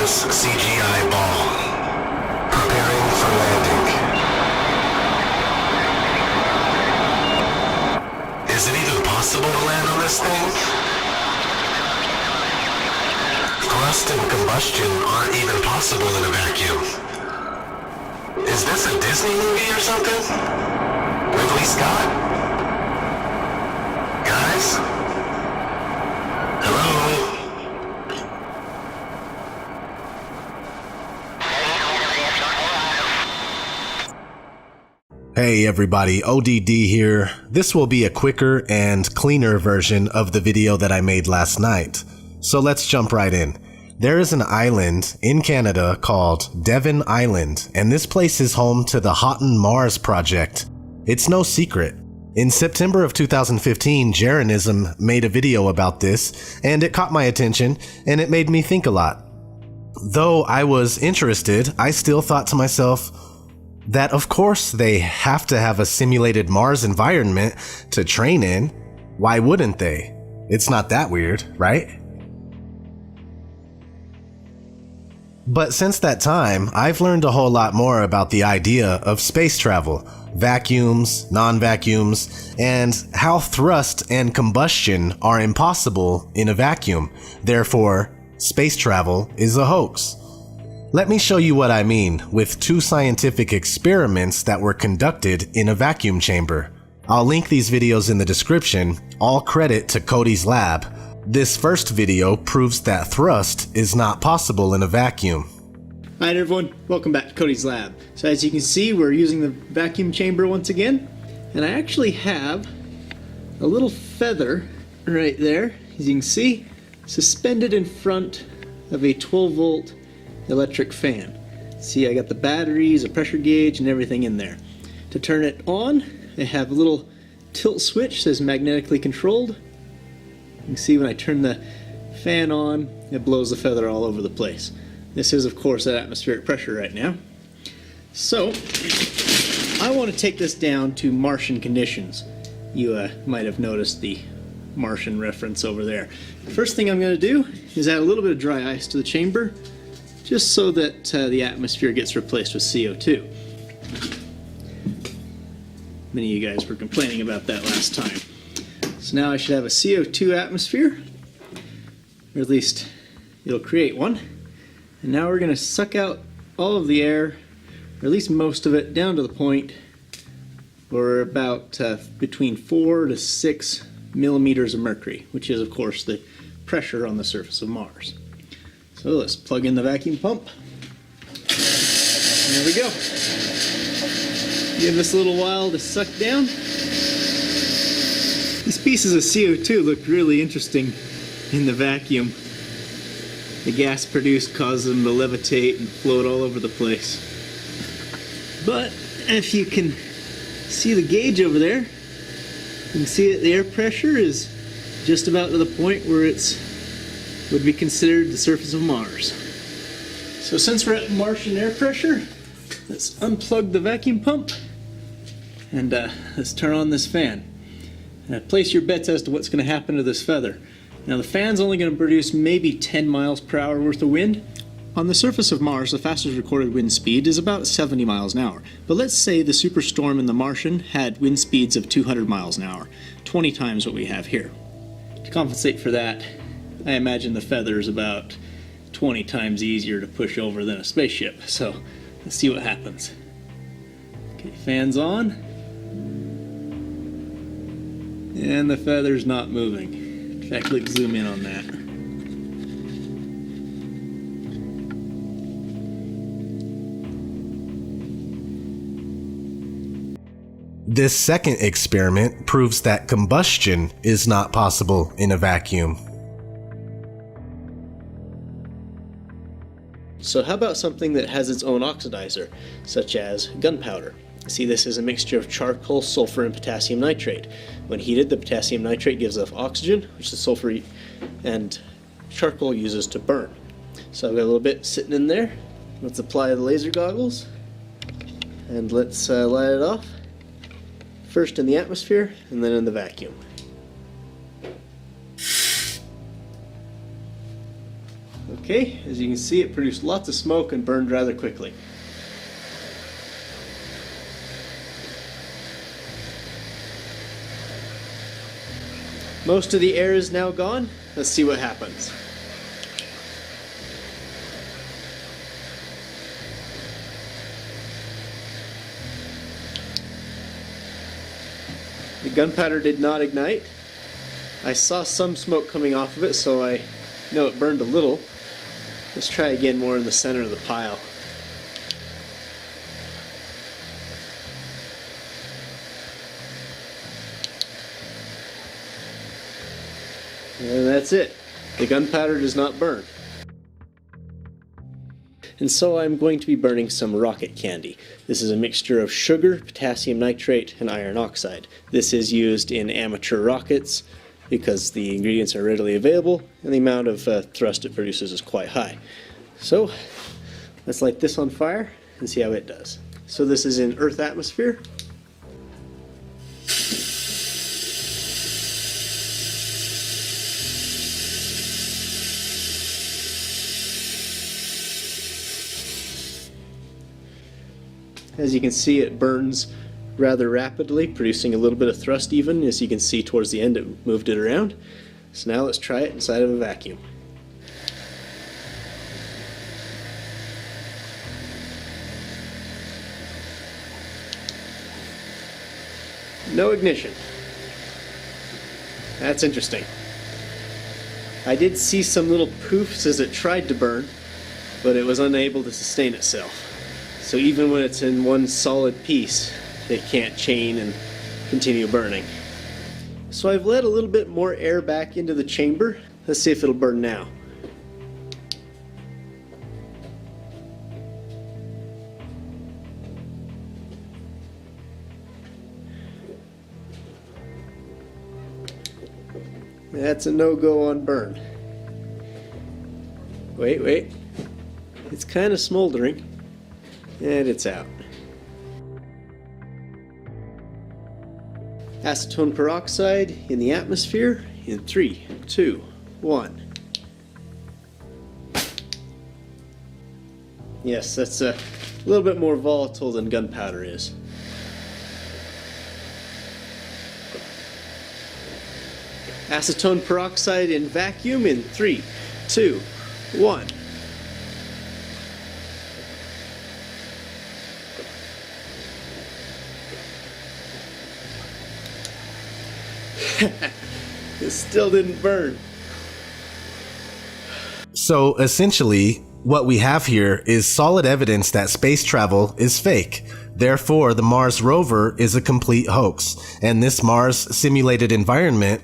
Mars CGI ball. Preparing for landing. Is it even possible to land on this thing? Thrust and combustion aren't even possible in a vacuum. Is this a Disney movie or something? Ridley Scott? Guys? Hello? Hey everybody, ODD here. This will be a quicker and cleaner version of the video that I made last night. So let's jump right in. There is an island in Canada called Devon Island, and this place is home to the Houghton Mars project. It's no secret. In September of 2015, Gerrardism made a video about this, and it caught my attention, and it made me think a lot. Though I was interested, I still thought to myself that of course they have to have a simulated Mars environment to train in. Why wouldn't they? It's not that weird, right? But since that time, I've learned a whole lot more about the idea of space travel, vacuums, non-vacuums, and how thrust and combustion are impossible in a vacuum. Therefore, space travel is a hoax. Let me show you what I mean with two scientific experiments that were conducted in a vacuum chamber. I'll link these videos in the description, all credit to Cody's lab. This first video proves that thrust is not possible in a vacuum. Hi everyone, welcome back to Cody's lab. So as you can see, we're using the vacuum chamber once again, and I actually have a little feather right there, as you can see, suspended in front of a 12-volt electric fan. See, I got the batteries, a pressure gauge, and everything in there. To turn it on, I have a little tilt switch, says magnetically controlled. You can see when I turn the fan on, it blows the feather all over the place. This is, of course, at atmospheric pressure right now. So, I want to take this down to Martian conditions. You might have noticed the Martian reference over there. First thing I'm going to do is add a little bit of dry ice to the chamber, just so that the atmosphere gets replaced with CO2. Many of you guys were complaining about that last time. So now I should have a CO2 atmosphere, or at least it'll create one. And now we're going to suck out all of the air, or at least most of it, down to the point where about between 4 to 6 millimeters of mercury, which is of course the pressure on the surface of Mars. So let's plug in the vacuum pump. There we go. Give this a little while to suck down. These pieces of CO2 look really interesting in the vacuum. The gas produced causes them to levitate and float all over the place. But if you can see the gauge over there, you can see that the air pressure is just about to the point where it's would be considered the surface of Mars. So since we're at Martian air pressure, let's unplug the vacuum pump and let's turn on this fan. Place your bets as to what's going to happen to this feather. Now the fan's only going to produce maybe 10 miles per hour worth of wind. On the surface of Mars, the fastest recorded wind speed is about 70 miles an hour. But let's say the superstorm in the Martian had wind speeds of 200 miles an hour, 20 times what we have here. To compensate for that, I imagine the feather is about 20 times easier to push over than a spaceship. So let's see what happens. Okay, fan's on. And the feather's not moving. In fact, let's zoom in on that. This second experiment proves that combustion is not possible in a vacuum. So how about something that has its own oxidizer, such as gunpowder? See, this is a mixture of charcoal, sulfur, and potassium nitrate. When heated, the potassium nitrate gives off oxygen, which the sulfur and charcoal uses to burn. So I've got a little bit sitting in there. Let's apply the laser goggles, and let's light it off. First in the atmosphere, and then in the vacuum. Okay, as you can see, it produced lots of smoke and burned rather quickly. Most of the air is now gone. Let's see what happens. The gunpowder did not ignite. I saw some smoke coming off of it, so I know it burned a little. Let's try again more in the center of the pile. And that's it. The gunpowder does not burn. And so I'm going to be burning some rocket candy. This is a mixture of sugar, potassium nitrate, and iron oxide. This is used in amateur rockets because the ingredients are readily available and the amount of thrust it produces is quite high. So let's light this on fire and see how it does. So this is in Earth atmosphere. As you can see, it burns rather rapidly, producing a little bit of thrust even. As you can see towards the end, it moved it around. So now let's try it inside of a vacuum. No ignition. That's interesting. I did see some little poofs as it tried to burn, but it was unable to sustain itself. So even when it's in one solid piece, it can't chain and continue burning. So I've let a little bit more air back into the chamber. Let's see if it'll burn now. That's a no-go on burn. Wait. It's kind of smoldering. And it's out. Acetone peroxide in the atmosphere in 3, 2, 1. Yes, that's a little bit more volatile than gunpowder is. Acetone peroxide in vacuum in 3, 2, 1. It still didn't burn. So essentially, what we have here is solid evidence that space travel is fake. Therefore, the Mars rover is a complete hoax, and this Mars simulated environment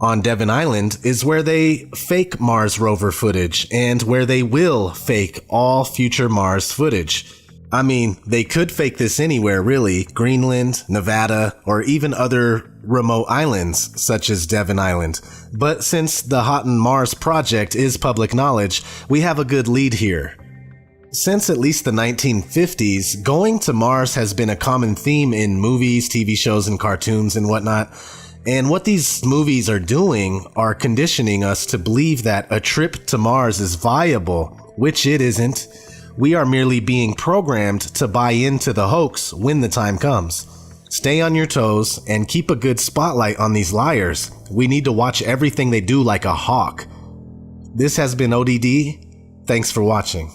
on Devon Island is where they fake Mars rover footage and where they will fake all future Mars footage. I mean, they could fake this anywhere really, Greenland, Nevada, or even other remote islands such as Devon Island. But since the Houghton Mars project is public knowledge, we have a good lead here. Since at least the 1950s, going to Mars has been a common theme in movies, TV shows, and cartoons and whatnot. And what these movies are doing are conditioning us to believe that a trip to Mars is viable, which it isn't. We are merely being programmed to buy into the hoax when the time comes. Stay on your toes and keep a good spotlight on these liars. We need to watch everything they do like a hawk. This has been ODD. Thanks for watching.